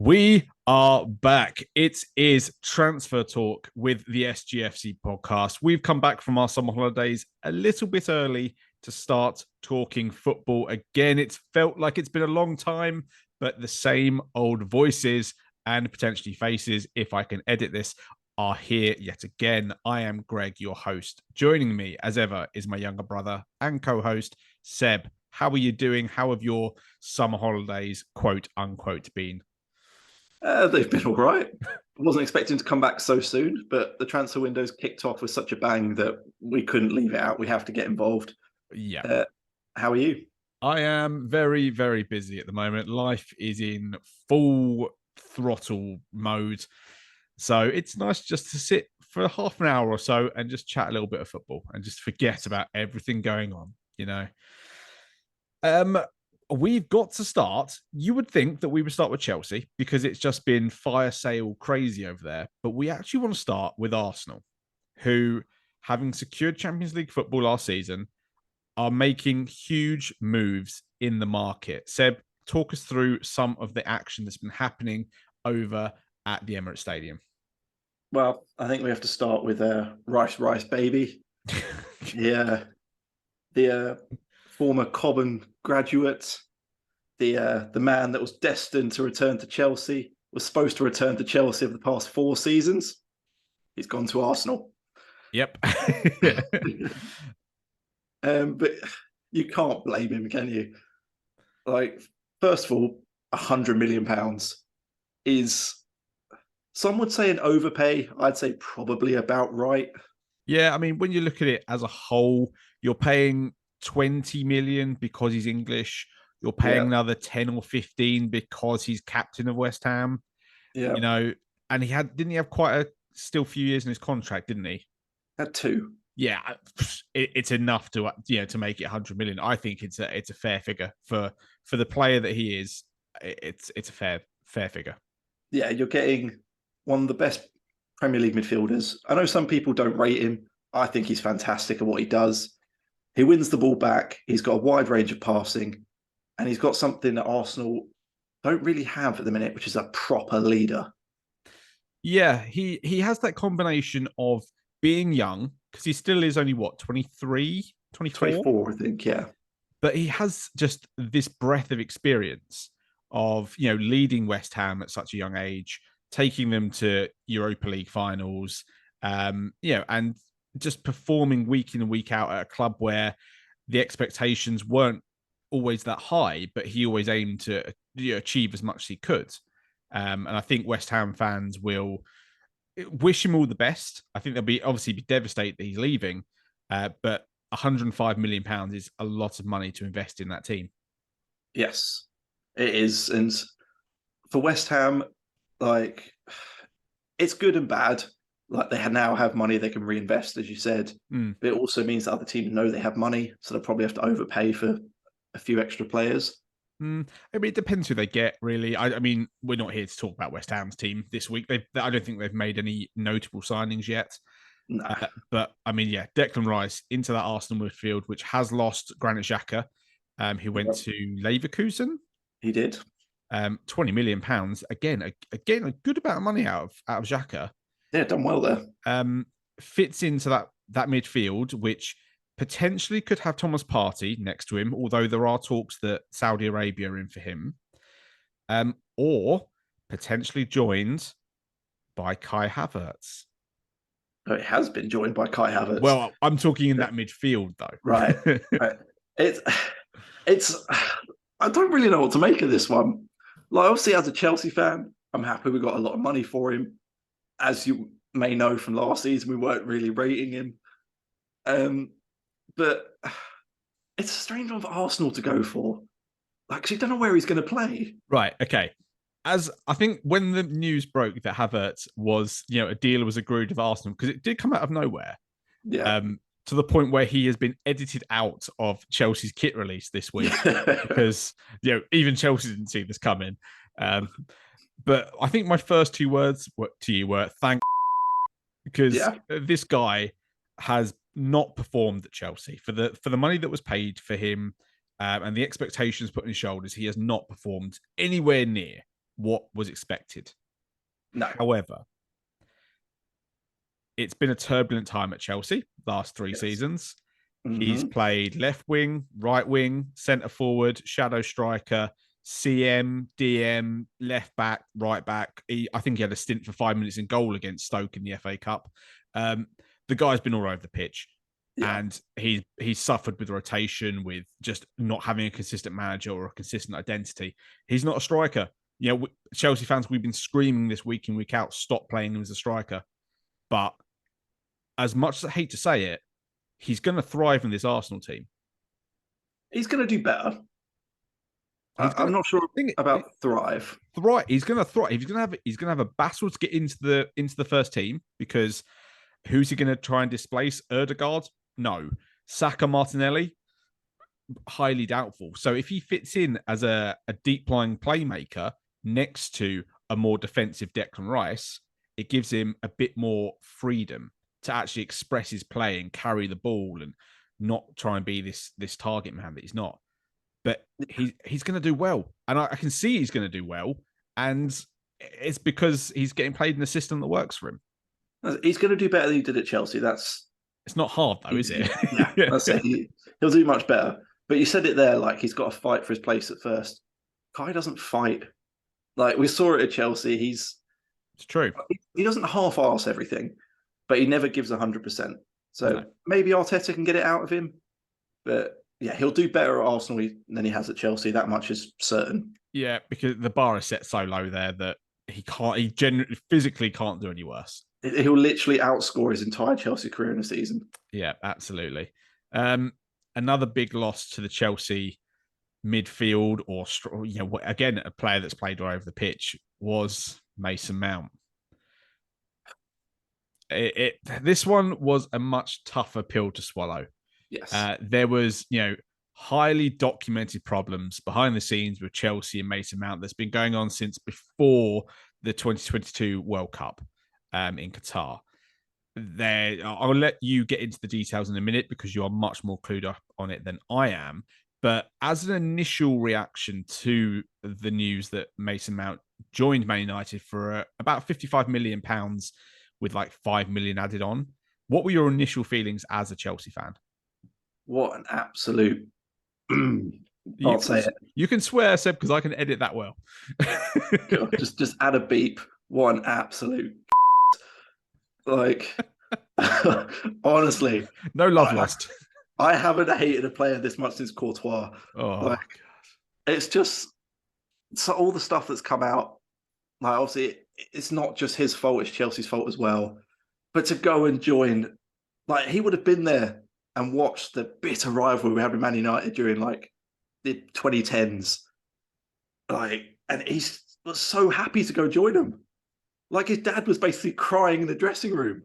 We are back. It is Transfer Talk with the SGFC podcast. We've come back from our summer holidays a little bit early to start talking football again. It's felt like it's been a long time, but the same old voices and potentially faces, if I can edit this, are here yet again. I am Greg, your host. Joining me, as ever, is my younger brother and co-host, Seb. How are you doing? How have your summer holidays, quote unquote, been? They've been all right. I wasn't expecting to come back so soon, but the transfer window's kicked off with such a bang that we couldn't leave it out. We have to get involved. Yeah. How are you? I am very, very busy at the moment. Life is in full throttle mode. So it's nice just to sit for half an hour or so and just chat a little bit of football and just forget about everything going on, you know. We've got to start. You would think that we would start with Chelsea because it's just been fire sale crazy over there. But we actually want to start with Arsenal, who, having secured Champions League football last season, are making huge moves in the market. Seb, talk us through some of the action that's been happening over at the Emirates Stadium. Well, I think we have to start with Rice baby. Yeah, the former Cobham graduate, the man that was destined to return to Chelsea, was supposed to return to Chelsea over the past 4 seasons. He's gone to Arsenal. Yep. But you can't blame him, can you? Like, first of all, £100 million is, some would say, an overpay. I'd say probably about right. Yeah, I mean, when you look at it as a whole, you're paying 20 million because he's English. You're paying another 10 or 15 because he's captain of West Ham. Yeah. You know, and didn't he have quite a still few years in his contract, didn't he? Had 2. Yeah, it's enough to to make it 100 million. I think it's a fair figure for the player that he is. It's a fair figure. Yeah, you're getting one of the best Premier League midfielders. I know some people don't rate him. I think he's fantastic at what he does. He wins the ball back. He's got a wide range of passing, and he's got something that Arsenal don't really have at the minute, which is a proper leader. Yeah, he has that combination of being young, because he still is only, what, 23, 24? 24, I think, yeah. But he has just this breadth of experience of, leading West Ham at such a young age, taking them to Europa League finals, and just performing week in and week out at a club where the expectations weren't always that high, but he always aimed to achieve as much as he could. And I think West Ham fans will wish him all the best. I think they'll obviously be devastated that he's leaving, but £105 million is a lot of money to invest in that team. Yes, it is. And for West Ham, like, it's good and bad. Like, they now have money they can reinvest, as you said. But it also means that other teams know they have money, so they'll probably have to overpay for a few extra players. I mean, it depends who they get, really. I mean, we're not here to talk about West Ham's team this week. I don't think they've made any notable signings yet. Nah. But, I mean, yeah, Declan Rice into that Arsenal midfield, which has lost Granit Xhaka, who went to Leverkusen. He did. £20 million. Again, a good amount of money out of Xhaka. Yeah, done well there. Fits into that midfield, which potentially could have Thomas Partey next to him, although there are talks that Saudi Arabia are in for him, or potentially joined by Kai Havertz. Oh, it has been joined by Kai Havertz. Well, I'm talking in that midfield, though. Right. Right. It's. I don't really know what to make of this one. Like, obviously, as a Chelsea fan, I'm happy we got a lot of money for him. As you may know from last season, we weren't really rating him. But it's a strange one for Arsenal to go for. Like, 'cause you don't know where he's going to play. Right. Okay. As I think when the news broke that Havertz was, a deal was agreed with Arsenal, because it did come out of nowhere. Yeah. To the point where he has been edited out of Chelsea's kit release this week because, even Chelsea didn't see this coming. But I think my first 2 words to you were thank, because this guy has not performed at Chelsea for the money that was paid for him, and the expectations put on his shoulders. He has not performed anywhere near what was expected. No. However, it's been a turbulent time at Chelsea last 3 seasons. He's played left wing, right wing, centre forward, shadow striker, CM, DM, left back, right back. I think he had a stint for 5 minutes in goal against Stoke in the FA Cup. The guy's been all over the pitch, and he's suffered with rotation, with just not having a consistent manager or a consistent identity. He's not a striker. You know, Chelsea fans, we've been screaming this week in, week out, stop playing him as a striker. But as much as I hate to say it, he's going to thrive in this Arsenal team. He's going to do better. I'm not sure about thrive. He's going to thrive. He's going to have a battle to get into the first team, because who's he going to try and displace? Erdegaard? No. Saka, Martinelli? Highly doubtful. So if he fits in as a deep lying playmaker next to a more defensive Declan Rice, it gives him a bit more freedom to actually express his play and carry the ball and not try and be this target man that he's not. But he's going to do well. And I can see he's going to do well. And it's because he's getting played in a system that works for him. He's going to do better than he did at Chelsea. It's not hard, though, is it? Yeah, that's it. He'll do much better. But you said it there, like, he's got to fight for his place at first. Kai doesn't fight. Like, we saw it at Chelsea. It's true. He doesn't half-arse everything, but he never gives 100%. So maybe Arteta can get it out of him. But yeah, he'll do better at Arsenal than he has at Chelsea. That much is certain. Yeah, because the bar is set so low there that he genuinely physically can't do any worse. He'll literally outscore his entire Chelsea career in a season. Yeah, absolutely. Another big loss to the Chelsea midfield, or again, a player that's played all over the pitch, was Mason Mount. This one was a much tougher pill to swallow. Yes. There was, highly documented problems behind the scenes with Chelsea and Mason Mount that's been going on since before the 2022 World Cup in Qatar. I'll let you get into the details in a minute, because you are much more clued up on it than I am. But as an initial reaction to the news that Mason Mount joined Man United for about £55 million with like 5 million added on, what were your initial feelings as a Chelsea fan? What an absolute... I'll say it. You can swear, Seb, because I can edit that well. just add a beep. What an absolute... Like, honestly. No love lost. I haven't hated a player this much since Courtois. Oh, it's just... So all the stuff that's come out, like, obviously, it's not just his fault, it's Chelsea's fault as well. But to go and join... Like, he would have been there and watched the bitter rivalry we had with Man United during, like, the 2010s. Like, and he was so happy to go join them. Like, his dad was basically crying in the dressing room.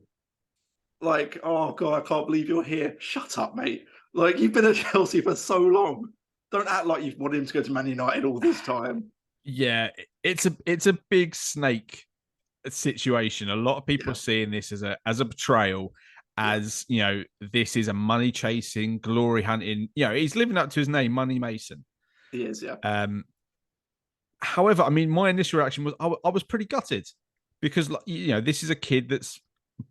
Like, oh, God, I can't believe you're here. Shut up, mate. Like, you've been at Chelsea for so long. Don't act like you've wanted him to go to Man United all this time. Yeah, it's a big snake situation. A lot of people are seeing this as a betrayal, as, this is a money chasing, glory hunting. He's living up to his name, Money Mason. He is, yeah. However, I mean, my initial reaction was I was pretty gutted, because, this is a kid that's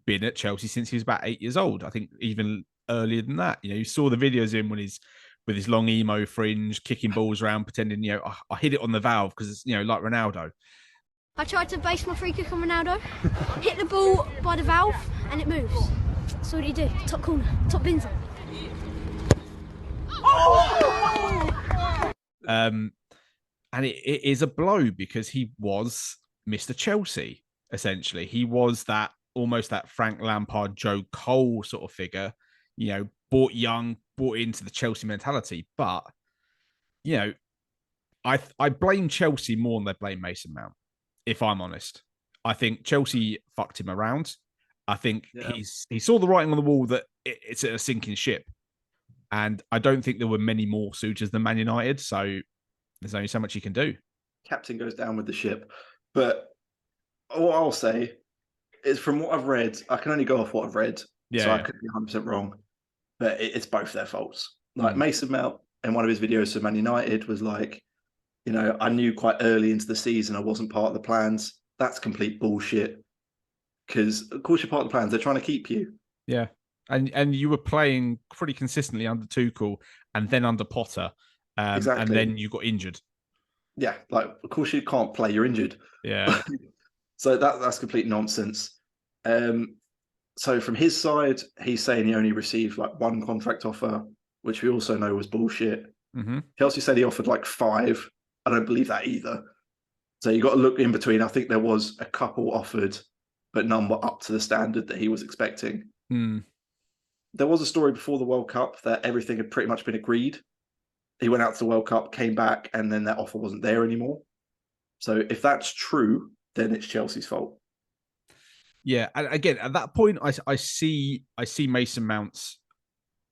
been at Chelsea since he was about 8 years old. I think even earlier than that. You saw the videos of him when he's with his long emo fringe, kicking balls around, pretending, I hit it on the valve because it's, like Ronaldo. I tried to base my free kick on Ronaldo, hit the ball by the valve, and it moves. So what do you do? Top corner, top bins. And it is a blow, because he was Mr. Chelsea, essentially. He was almost that Frank Lampard, Joe Cole sort of figure, bought young, bought into the Chelsea mentality. But, I blame Chelsea more than they blame Mason Mount, if I'm honest. I think Chelsea fucked him around. I think he saw the writing on the wall that it's a sinking ship. And I don't think there were many more suitors than Man United. So there's only so much he can do. Captain goes down with the ship. But what I'll say is, from what I've read, I can only go off what I've read. So I could be 100% wrong. But it's both their faults. Like, Mason Mount, in one of his videos to Man United, was like, I knew quite early into the season I wasn't part of the plans. That's complete bullshit. Because of course you're part of the plans. They're trying to keep you. Yeah. And you were playing pretty consistently under Tuchel and then under Potter. Exactly. And then you got injured. Yeah, like of course you can't play, you're injured. Yeah. So that's complete nonsense. So from his side, he's saying he only received like one contract offer, which we also know was bullshit. Mm-hmm. Chelsea said he offered like 5. I don't believe that either. So you got to look in between. I think there was a couple offered, but none were up to the standard that he was expecting. Mm. There was a story before the World Cup that everything had pretty much been agreed. He went out to the World Cup, came back, and then that offer wasn't there anymore. So if that's true, then it's Chelsea's fault. Yeah, and again, at that point, I see Mason Mount's,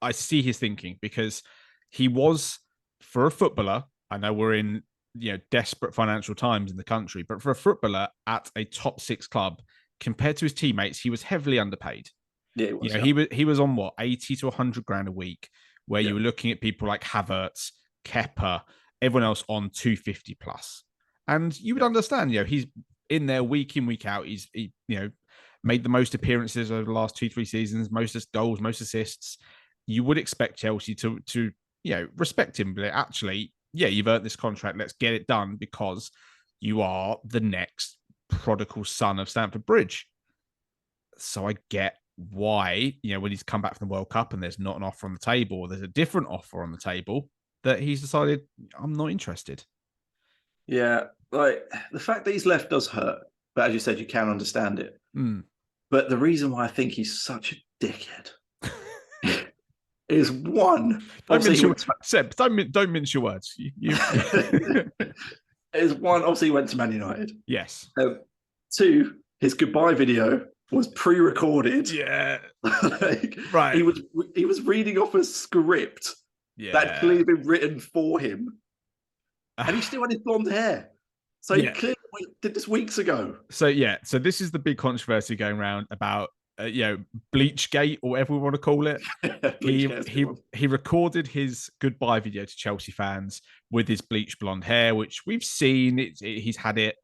I see his thinking, because he was, for a footballer, I know we're in desperate financial times in the country, but for a footballer at a top 6 club, compared to his teammates, he was heavily underpaid. Yeah, he was. He was on what, 80 to 100 grand a week, where you were looking at people like Havertz, Kepa, everyone else on 250 plus. And you would understand, he's in there week in, week out. He made the most appearances over the last 2-3 seasons, most goals, most assists. You would expect Chelsea to respect him, but actually, you've earned this contract. Let's get it done because you are the next prodigal son of Stamford Bridge. So I get why, when he's come back from the World Cup and there's not an offer on the table, or there's a different offer on the table, that he's decided, I'm not interested. Yeah, like the fact that he's left does hurt, but as you said, you can understand it. Mm. But the reason why I think he's such a dickhead is one. Don't mince your words. Is one, obviously he went to Man United. Yes. 2, his goodbye video was pre-recorded. Yeah. Right. He was reading off a script that clearly been written for him. And he still had his blonde hair. So he clearly did this weeks ago. So this is the big controversy going around about Bleachgate, or whatever we want to call it. He recorded his goodbye video to Chelsea fans with his bleached blonde hair, which we've seen. He's had it,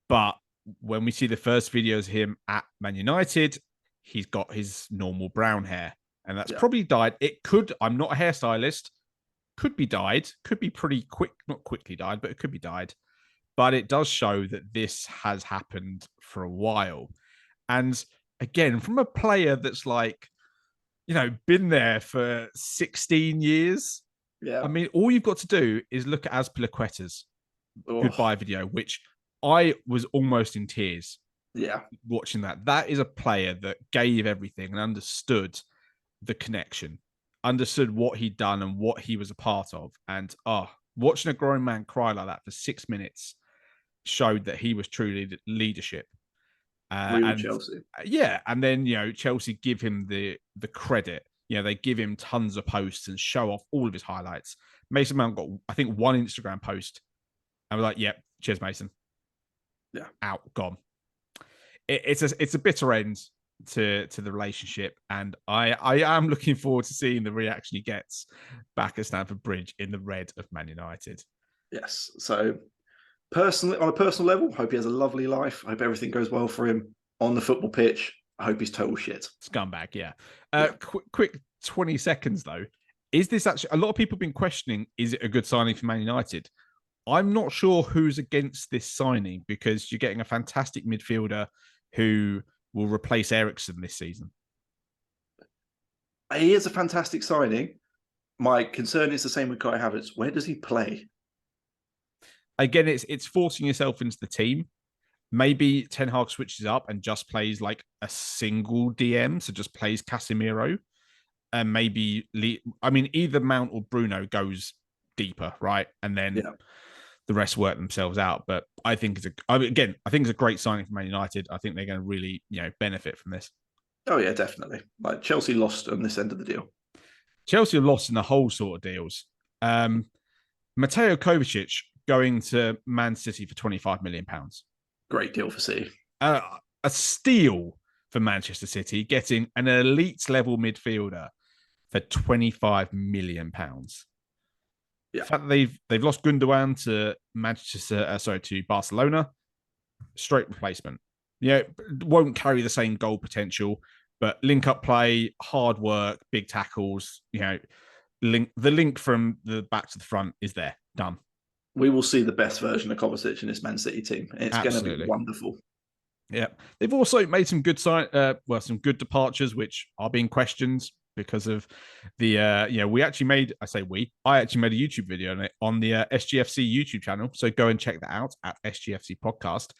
but when we see the first videos of him at Man United, he's got his normal brown hair, and that's probably dyed. It could. I'm not a hairstylist. Could be dyed. Could be pretty quick. Not quickly dyed, but it could be dyed. But it does show that this has happened for a while, and again, from a player that's been there for 16 years. Yeah. I mean, all you've got to do is look at Azpilicueta's goodbye video, which I was almost in tears. Yeah. Watching that. That is a player that gave everything and understood the connection, understood what he'd done and what he was a part of. And watching a grown man cry like that for 6 minutes showed that he was truly leadership. And Chelsea. Yeah, and then Chelsea give him the credit. They give him tons of posts and show off all of his highlights. Mason Mount got, I think, one Instagram post, and we're like, "Yep, cheers, Mason." Yeah, out, gone. It's a bitter end to the relationship, and I am looking forward to seeing the reaction he gets back at Stamford Bridge in the red of Man United. Yes, so. Personally, on a personal level, hope he has a lovely life. I hope everything goes well for him on the football pitch. I hope he's total shit. Scumbag, yeah. Quick 20 seconds, though. Is this actually... A lot of people have been questioning, is it a good signing for Man United? I'm not sure who's against this signing, because you're getting a fantastic midfielder who will replace Eriksen this season. He is a fantastic signing. My concern is the same with Kai Havertz. Where does he play? Again, it's forcing yourself into the team. Maybe Ten Hag switches up and just plays like a single DM, so just plays Casemiro. And maybe, either Mount or Bruno goes deeper, right? And then the rest work themselves out. But I think it's a great signing for Man United. I think they're going to really, benefit from this. Oh yeah, definitely. Like Chelsea lost on this end of the deal. Chelsea are lost in the whole sort of deals. Mateo Kovacic going to Man City for £25 million. Great deal for City. A steal for Manchester City, getting an elite level midfielder for £25 million. Yeah. The fact that they've lost Gundogan to to Barcelona, straight replacement. Won't carry the same goal potential, but link up play, hard work, big tackles. The link from the back to the front is there. Done. We will see the best version of Kovacic in this Man City team. It's going to be wonderful. Yeah, they've also made some good some good departures, which are being questioned because of the I actually made a YouTube video on the SGFC YouTube channel, so go and check that out at SGFC Podcast.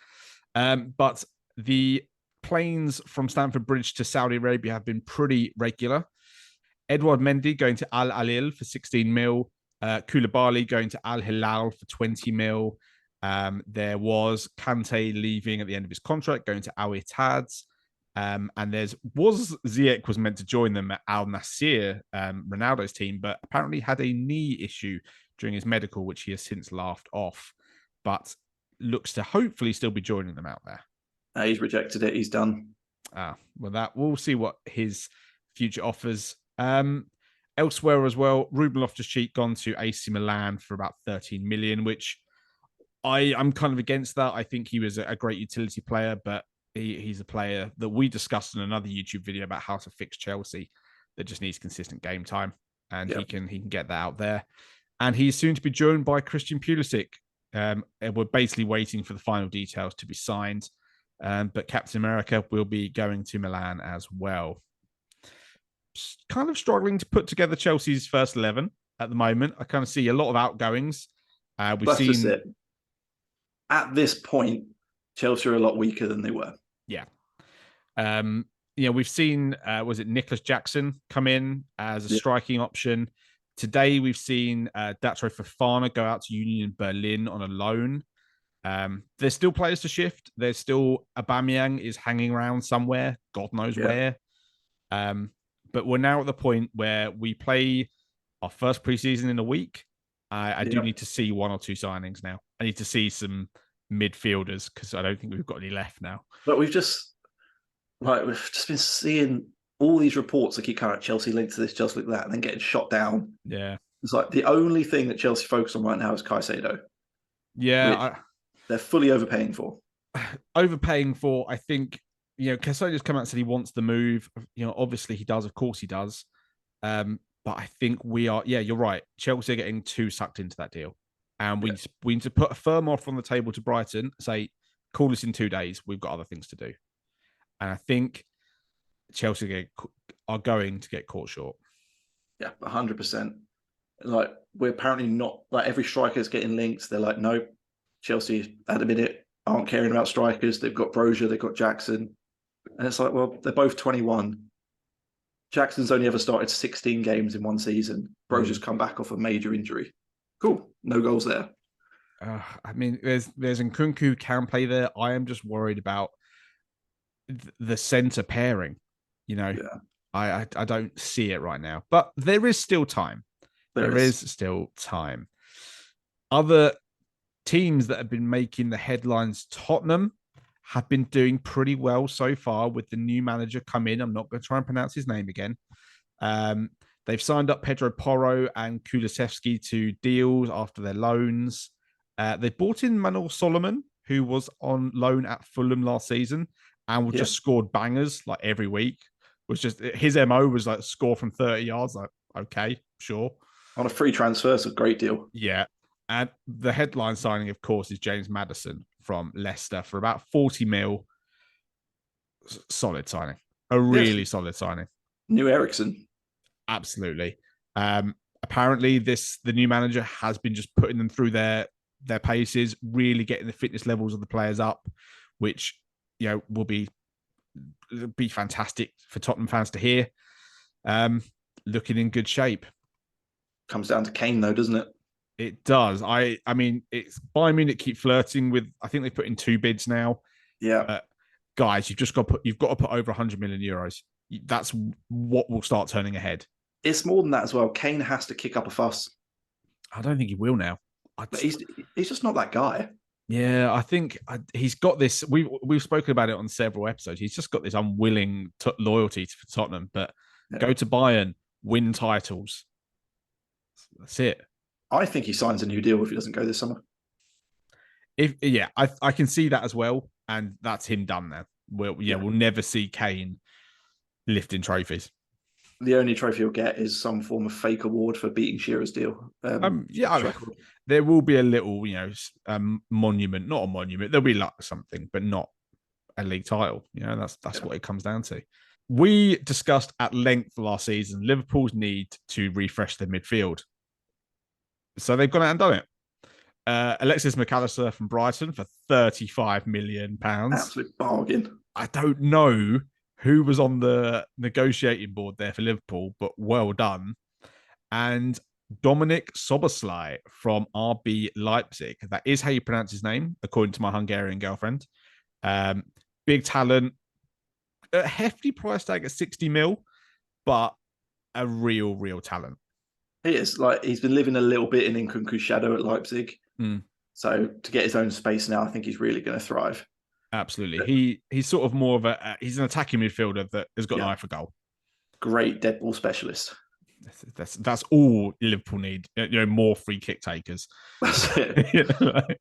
But the planes from Stamford Bridge to Saudi Arabia have been pretty regular. Edouard Mendy going to Al Alil for 16 mil. Koulibaly going to Al Hilal for 20 mil. There was Kante leaving at the end of his contract, going to Al Ittihad. And Ziyech was meant to join them at Al Nassr, Ronaldo's team, but apparently had a knee issue during his medical, which he has since laughed off. But looks to hopefully still be joining them out there. He's rejected it. He's done. We'll see what his future offers. Elsewhere as well, Ruben Loftus-Cheek gone to AC Milan for about 13 million, which I'm kind of against that. I think he was a great utility player, but he's a player that we discussed in another YouTube video about how to fix Chelsea that just needs consistent game time, and he can get that out there. And he's soon to be joined by Christian Pulisic. And we're basically waiting for the final details to be signed. But Captain America will be going to Milan as well. Kind of struggling to put together Chelsea's first 11 at the moment. I kind of see a lot of outgoings. That's just it. At this point, Chelsea are a lot weaker than they were. Yeah. We've seen, was it Nicholas Jackson come in as a striking option? Today, we've seen Datro Fofana go out to Union Berlin on a loan. There's still players to shift. There's still Aubameyang is hanging around somewhere, God knows where. But we're now at the point where we play our first preseason in a week. I do need to see one or two signings now. I need to see some midfielders because I don't think we've got any left now. But we've just been seeing all these reports that keep coming out, Chelsea linked to this, Chelsea linked to that, and then getting shot down. Yeah. It's like the only thing that Chelsea focus on right now is Caicedo. Yeah. They're fully overpaying for. I think, Caicedo's come out and said he wants the move. Obviously he does. Of course he does. But I think we are, you're right. Chelsea are getting too sucked into that deal. And we need to put a firm offer on the table to Brighton, say, call us in 2 days. We've got other things to do. And I think Chelsea are going to get caught short. Yeah, 100%. Like, we're apparently not, like, every striker is getting linked. They're like, no, Chelsea at the minute aren't caring about strikers. They've got Brozier, they've got Jackson. And it's like, well, they're both 21. Jackson's only ever started 16 games in one season. Brozier's come back off a major injury. Cool. No goals there. There's Nkunku can play there. I am just worried about the centre pairing. I don't see it right now. But there is still time. There is still time. Other teams that have been making the headlines, Tottenham have been doing pretty well so far with the new manager come in. I'm not going to try and pronounce his name again. They've signed up Pedro Porro and Kulusevski to deals after their loans. They bought in Manuel Solomon, who was on loan at Fulham last season and just scored bangers like every week. Was just his MO was like score from 30 yards. Like, okay, sure. On a free transfer, it's a great deal. Yeah. And the headline signing, of course, is James Maddison from Leicester for about 40 mil. Solid signing. A really solid signing. New Ericsson. Absolutely. Apparently, the new manager has been just putting them through their paces, really getting the fitness levels of the players up, which will be fantastic for Tottenham fans to hear. Looking in good shape. Comes down to Kane, though, doesn't it? It does. I mean, it's Bayern Munich keep flirting with. I think they put in 2 bids now. Yeah, guys, you've got to put over 100 million euros. That's what will start turning ahead. It's more than that as well. Kane has to kick up a fuss. I don't think he will now. But he's just not that guy. Yeah, I think he's got this. We've spoken about it on several episodes. He's just got this unwilling loyalty for Tottenham. But go to Bayern, win titles. That's it. I think he signs a new deal if he doesn't go this summer. I can see that as well, and that's him done now. We'll never see Kane lifting trophies. The only trophy he'll get is some form of fake award for beating Shearer's deal. There will be a little, monument, not a monument. There'll be like something, but not a league title. That's what it comes down to. We discussed at length last season Liverpool's need to refresh their midfield. So they've gone out and done it. Alexis McAllister from Brighton for £35 million. Absolute bargain. I don't know who was on the negotiating board there for Liverpool, but well done. And Dominic Soboslai from RB Leipzig. That is how you pronounce his name, according to my Hungarian girlfriend. Big talent, a hefty price tag at 60 mil, but a real talent. He is. He's been living a little bit in Nkunku's shadow at Leipzig. So to get his own space now, I think he's really going to thrive. Absolutely. He's sort of more of he's an attacking midfielder that has got an eye for goal. Great dead ball specialist. That's all Liverpool need. More free kick takers. That's it.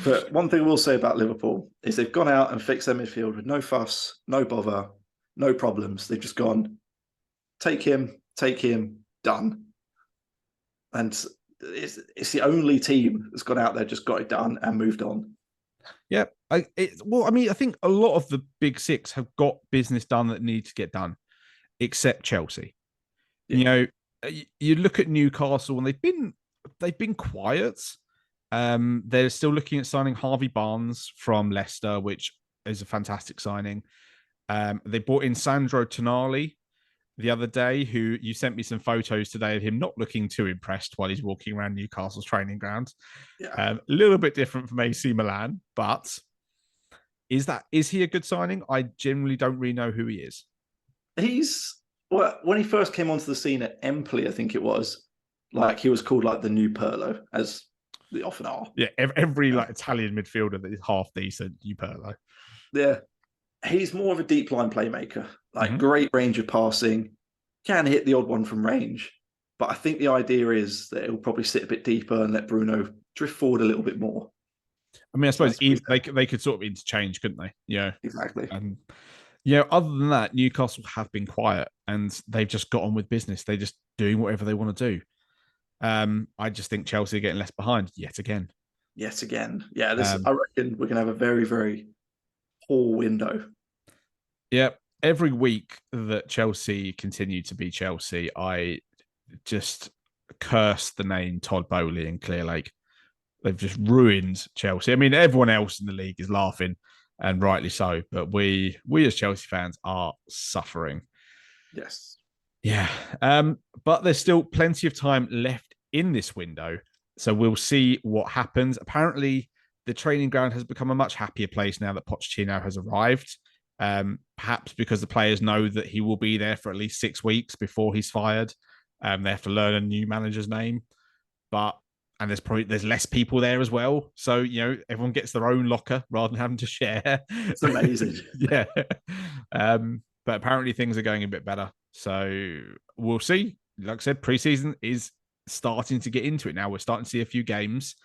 But one thing I will say about Liverpool is they've gone out and fixed their midfield with no fuss, no bother, no problems. They've just gone, take him, done. And it's the only team that's gone out there, just got it done and moved on. Yeah. I think a lot of the big six have got business done that need to get done, except Chelsea. Yeah. You look at Newcastle and they've been quiet. They're still looking at signing Harvey Barnes from Leicester, which is a fantastic signing. They brought in Sandro Tonali the other day, who you sent me some photos today of him not looking too impressed while he's walking around Newcastle's training ground. Yeah. A little bit different from AC Milan, but is he a good signing? I generally don't really know who he is. When he first came onto the scene at Empoli, I think it was, he was called the new Pirlo, as they often are. Yeah, every Italian midfielder that is half decent, new Pirlo. Yeah. He's more of a deep line playmaker, great range of passing, can hit the odd one from range. But I think the idea is that he'll probably sit a bit deeper and let Bruno drift forward a little bit more. I mean, I suppose they could sort of interchange, couldn't they? Yeah, exactly. And other than that, Newcastle have been quiet and they've just got on with business. They're just doing whatever they want to do. I just think Chelsea are getting left behind yet again. Yeah, I reckon we're going to have a very, very poor window. Yeah, every week that Chelsea continue to be Chelsea, I just curse the name Todd Bowley and Clearlake. They've just ruined Chelsea. I mean, everyone else in the league is laughing, and rightly so. But we as Chelsea fans are suffering. Yes. Yeah. But there's still plenty of time left in this window. So we'll see what happens. Apparently, the training ground has become a much happier place now that Pochettino has arrived. Perhaps because the players know that he will be there for at least 6 weeks before he's fired. They have to learn a new manager's name. And there's less people there as well. So, everyone gets their own locker rather than having to share. It's amazing. Yeah. But apparently things are going a bit better. So we'll see. Like I said, preseason is starting to get into it now. We're starting to see a few games.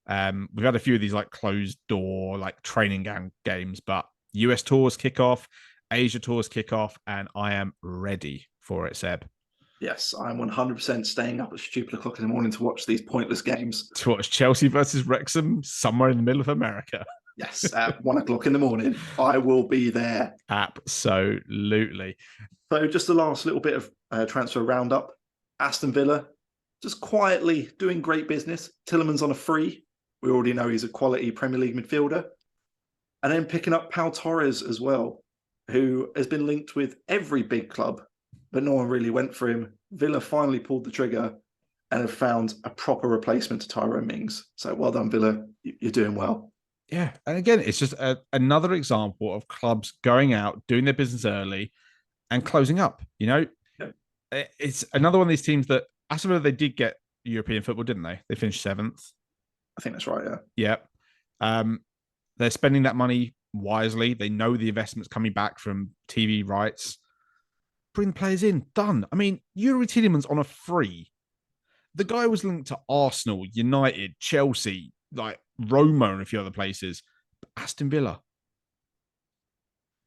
We've had a few of these closed door, training games, but US tours kick off, Asia tours kick off, and I am ready for it, Seb. Yes, I'm 100% staying up at stupid o'clock in the morning to watch these pointless games. To watch Chelsea versus Wrexham somewhere in the middle of America. Yes, at 1 o'clock in the morning. I will be there. Absolutely. So just the last little bit of transfer roundup. Aston Villa, just quietly doing great business. Tielemans on a free. We already know he's a quality Premier League midfielder. And then picking up Pau Torres as well, who has been linked with every big club, but no one really went for him. Villa finally pulled the trigger and have found a proper replacement to Tyrone Mings. So well done, Villa. You're doing well. Yeah. And again, it's just another example of clubs going out, doing their business early and closing up. It's another one of these teams that, Aston Villa, they did get European football, didn't they? They finished 7th. I think that's right, yeah. Yeah. They're spending that money wisely. They know the investment's coming back from TV rights. Bring the players in. Done. I mean, Yuri Tielemans on a free. The guy was linked to Arsenal, United, Chelsea, like Roma and a few other places. But Aston Villa,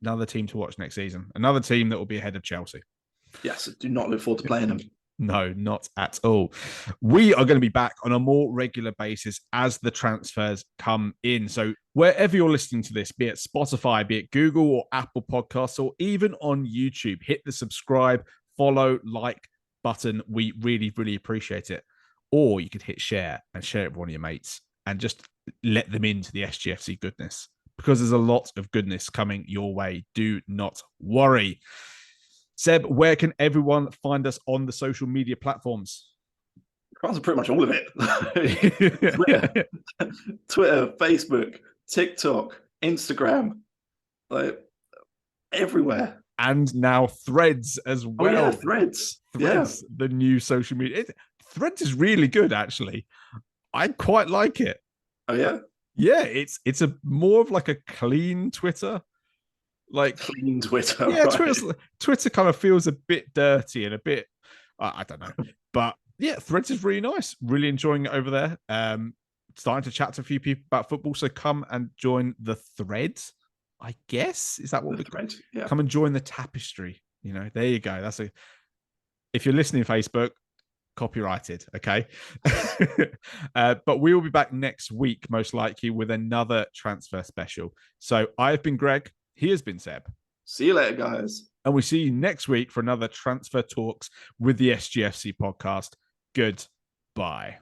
another team to watch next season. Another team that will be ahead of Chelsea. Yes, I do not look forward to playing them. No, not at all. We are going to be back on a more regular basis as the transfers come in. So wherever you're listening to this, be it Spotify, be it Google or Apple Podcasts, or even on YouTube, hit the subscribe, follow, like button. We really, really appreciate it. Or you could hit share and share it with one of your mates and just let them into the SGFC goodness, because there's a lot of goodness coming your way. Do not worry. Seb, where can everyone find us on the social media platforms? Pretty much all of it. Twitter, Facebook, TikTok, Instagram, like everywhere. And now Threads as well. Oh, yeah, Threads. The new social media. Threads is really good, actually. I quite like it. Oh, yeah? Yeah, it's a more of like a clean Twitter. Like clean Twitter. Yeah, right. Twitter kind of feels a bit dirty and a bit, I don't know. But yeah, Threads is really nice. Really enjoying it over there. Starting to chat to a few people about football. So come and join the Threads, I guess. Is that what we Thread? Yeah. Come and join the tapestry. You know, there you go. If you're listening Facebook, copyrighted, okay? But we will be back next week, most likely, with another transfer special. So I've been Greg. He has been Seb. See you later, guys. And we see you next week for another Transfer Talks with the SGFC podcast. Goodbye.